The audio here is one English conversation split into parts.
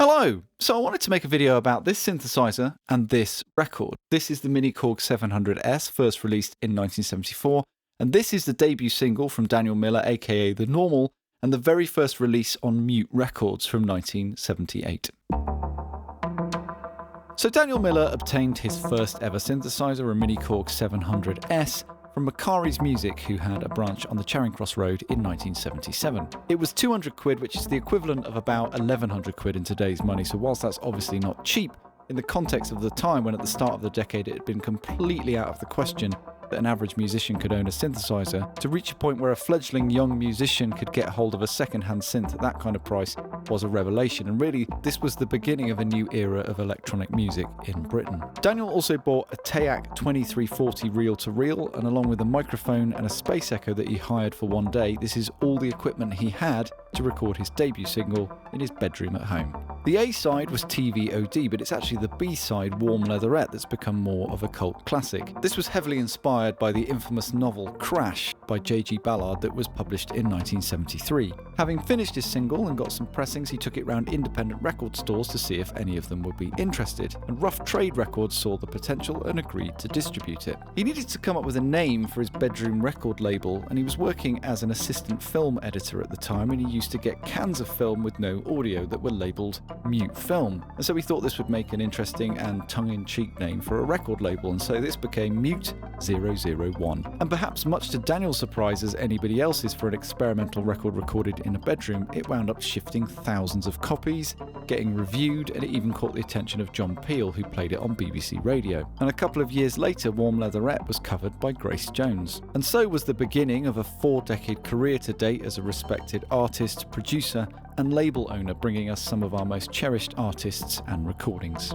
Hello! So I wanted to make a video about this synthesizer and this record. This is the miniKORG 700S, first released in 1974, and this is the debut single from Daniel Miller, aka The Normal, and the very first release on Mute Records from 1978. So Daniel Miller obtained his first ever synthesizer, a miniKORG 700S, from Macari's Music, who had a branch on the Charing Cross Road in 1977. It was 200 quid, which is the equivalent of about 1100 quid in today's money, so whilst that's obviously not cheap, in the context of the time when at the start of the decade it had been completely out of the question that an average musician could own a synthesizer, to reach a point where a fledgling young musician could get hold of a second-hand synth at that kind of price was a revelation, and really this was the beginning of a new era of electronic music in Britain. Daniel also bought a TEAC 2340 reel-to-reel, and along with a microphone and a space echo that he hired for one day, this is all the equipment he had to record his debut single in his bedroom at home. The A-side was T.V.O.D, but it's actually the B-side, Warm Leatherette, that's become more of a cult classic. This was heavily inspired by the infamous novel Crash by J.G. Ballard that was published in 1973. Having finished his single and got some pressings, he took it round independent record stores to see if any of them would be interested, and Rough Trade Records saw the potential and agreed to distribute it. He needed to come up with a name for his bedroom record label, and he was working as an assistant film editor at the time, and he used to get cans of film with no audio that were labelled Mute Film, and so he thought this would make an interesting and tongue-in-cheek name for a record label, and so this became Mute 001. And perhaps much to Daniel's surprise as anybody else's for an experimental record recorded in a bedroom, it wound up shifting thousands of copies, getting reviewed, and it even caught the attention of John Peel, who played it on BBC Radio. And a couple of years later, Warm Leatherette was covered by Grace Jones. And so was the beginning of a 4-decade career to date as a respected artist, producer, and label owner, bringing us some of our most cherished artists and recordings.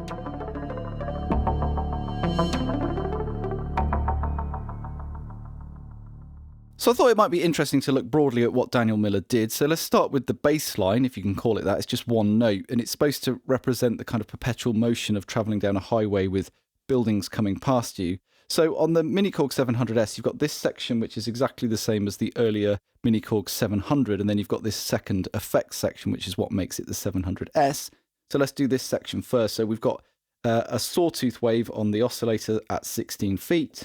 So I thought it might be interesting to look broadly at what Daniel Miller did. So let's start with the bass line, if you can call it that. It's just one note, and it's supposed to represent the kind of perpetual motion of travelling down a highway with buildings coming past you. So on the miniKORG 700S, you've got this section, which is exactly the same as the earlier miniKORG 700, and then you've got this second effects section, which is what makes it the 700S. So let's do this section first. So we've got a sawtooth wave on the oscillator at 16 feet.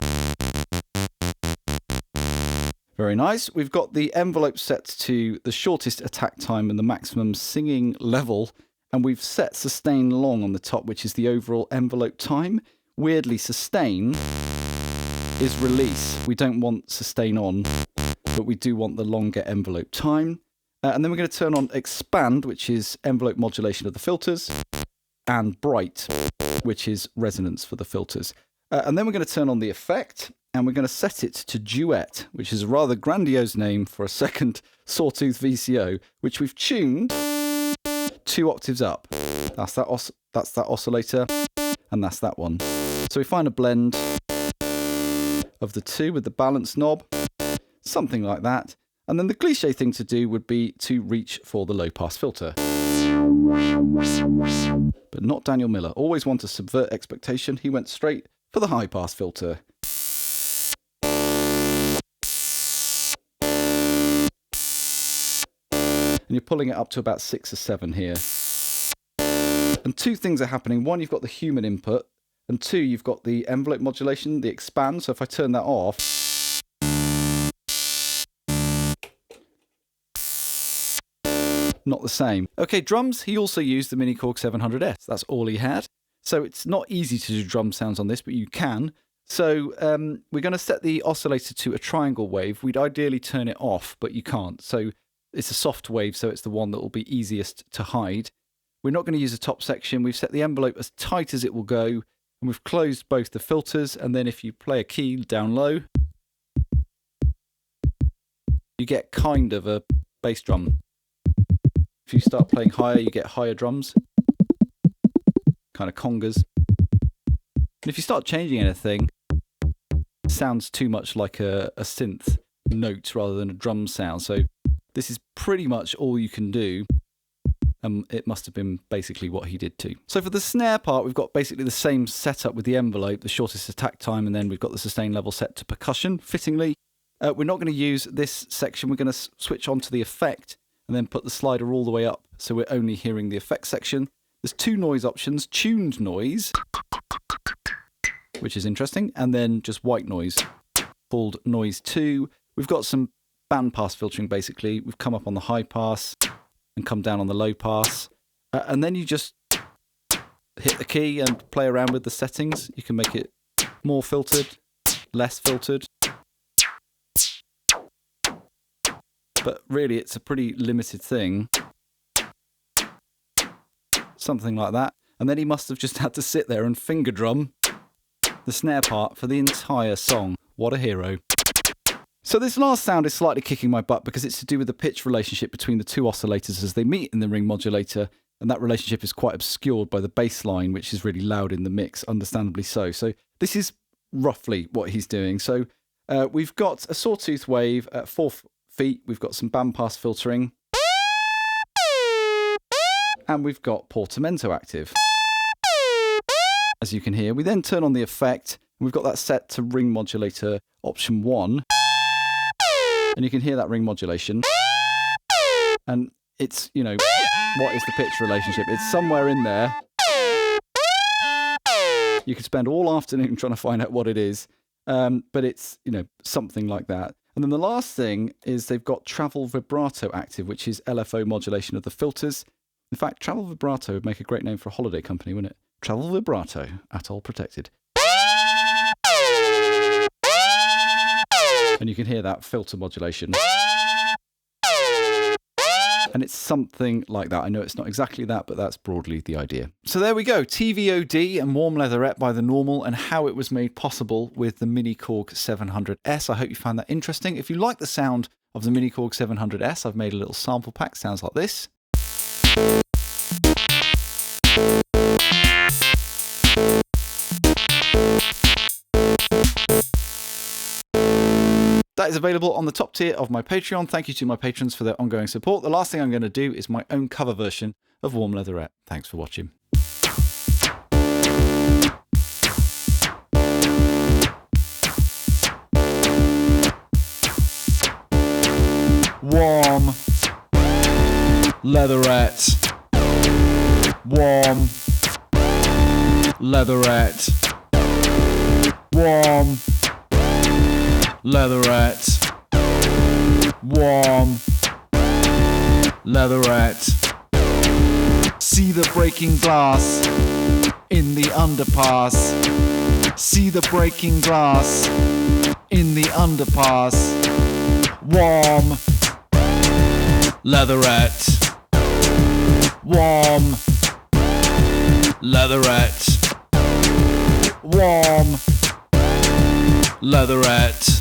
Very nice. We've got the envelope set to the shortest attack time and the maximum singing level, and we've set sustain long on the top, which is the overall envelope time. Weirdly, sustain is release. We don't want sustain on, but we do want the longer envelope time. And then we're going to turn on expand, which is envelope modulation of the filters, and bright, which is resonance for the filters. And then we're going to turn on the effect, and we're going to set it to duet, which is a rather grandiose name for a second sawtooth VCO, which we've tuned 2 octaves up. That's that oscillator, and that's that one. So we find a blend of the two with the balance knob, something like that. And then the cliche thing to do would be to reach for the low-pass filter. But not Daniel Miller. Always want to subvert expectation. He went straight for the high-pass filter. And you're pulling it up to about 6 or 7 here. And 2 things are happening. One, you've got the human input, and 2, you've got the envelope modulation, the expand. So if I turn that off, not the same. Okay, drums, he also used the miniKORG 700S. That's all he had. So it's not easy to do drum sounds on this, but you can. So we're going to set the oscillator to a triangle wave. We'd ideally turn it off, but you can't. So it's a soft wave, so it's the one that will be easiest to hide. We're not going to use a top section. We've set the envelope as tight as it will go, and we've closed both the filters. And then if you play a key down low, you get kind of a bass drum. If you start playing higher, you get higher drums, kind of congas. And if you start changing anything, it sounds too much like a synth note rather than a drum sound. So this is pretty much all you can do. It must have been basically what he did too. So for the snare part, we've got basically the same setup with the envelope, the shortest attack time, and then we've got the sustain level set to percussion, fittingly. We're not going to use this section. We're going to switch on to the effect and then put the slider all the way up, so we're only hearing the effect section. There's 2 noise options, tuned noise, which is interesting, and then just white noise, called noise 2. We've got some bandpass filtering, basically. We've come up on the high pass and come down on the low pass. And then you just hit the key and play around with the settings. You can make it more filtered, less filtered. But really, it's a pretty limited thing. Something like that. And then he must have just had to sit there and finger drum the snare part for the entire song. What a hero. So this last sound is slightly kicking my butt because it's to do with the pitch relationship between the 2 oscillators as they meet in the ring modulator, and that relationship is quite obscured by the bass line, which is really loud in the mix, understandably so. So this is roughly what he's doing. So we've got a sawtooth wave at 4 feet, we've got some bandpass filtering, and we've got portamento active. As you can hear, we then turn on the effect, and we've got that set to ring modulator option 1, and you can hear that ring modulation, and it's, you know, what is the pitch relationship? It's somewhere in there. You could spend all afternoon trying to find out what it is, but it's, you know, something like that. And then the last thing is they've got travel vibrato active, which is LFO modulation of the filters. In fact, travel vibrato would make a great name for a holiday company, wouldn't it? Travel vibrato, atoll protected. And you can hear that filter modulation. And it's something like that. I know it's not exactly that, but that's broadly the idea. So there we go. T.V.O.D. and Warm Leatherette by The Normal, and how it was made possible with the miniKORG 700S. I hope you found that interesting. If you like the sound of the miniKORG 700S, I've made a little sample pack. Sounds like this. That is available on the top tier of my Patreon. Thank you to my patrons for their ongoing support. The last thing I'm going to do is my own cover version of Warm Leatherette. Thanks for watching. Warm Leatherette. Warm Leatherette. Warm Leatherette. Warm Leatherette. See the breaking glass in the underpass. See the breaking glass in the underpass. Warm Leatherette. Warm Leatherette. Warm Leatherette.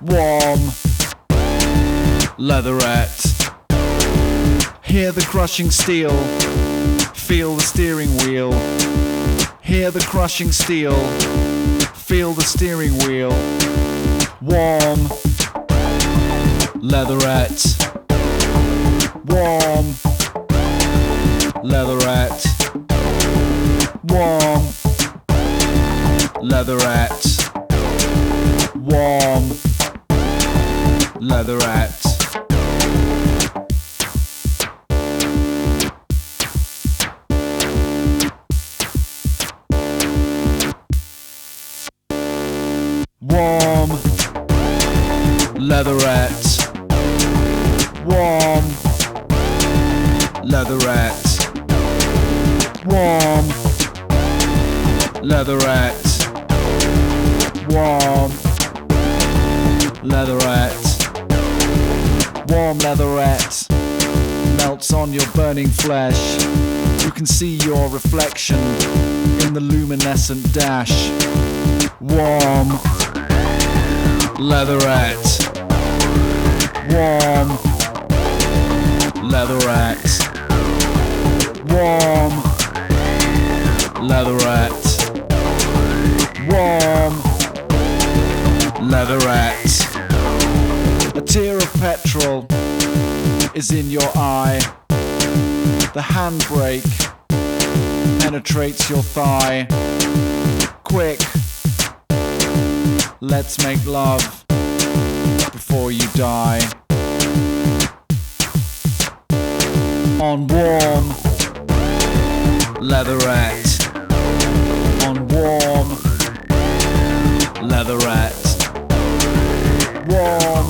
Warm Leatherette. Hear the crushing steel, feel the steering wheel. Hear the crushing steel, feel the steering wheel. Warm Leatherette. Warm Leatherette. Warm Leatherette. Warm Leatherette. Warm Leatherette. Warm Leatherette. Warm Leatherette. Warm Leatherette. Warm Leatherette melts on your burning flesh. You can see your reflection in the luminescent dash. Warm Leatherette. Warm Leatherette. Warm Leatherette. Warm Leatherette. A tear of petrol is in your eye. The handbrake penetrates your thigh. Quick, let's make love before you die. On Warm Leatherette on Warm Leatherette. Warm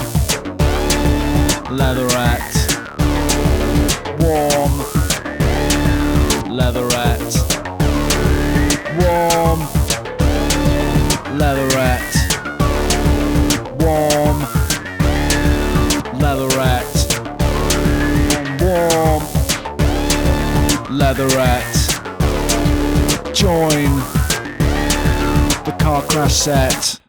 Leatherette. Warm Leatherette. Warm Leatherette. Warm Leatherette. Warm Leatherette. Join the car crash set.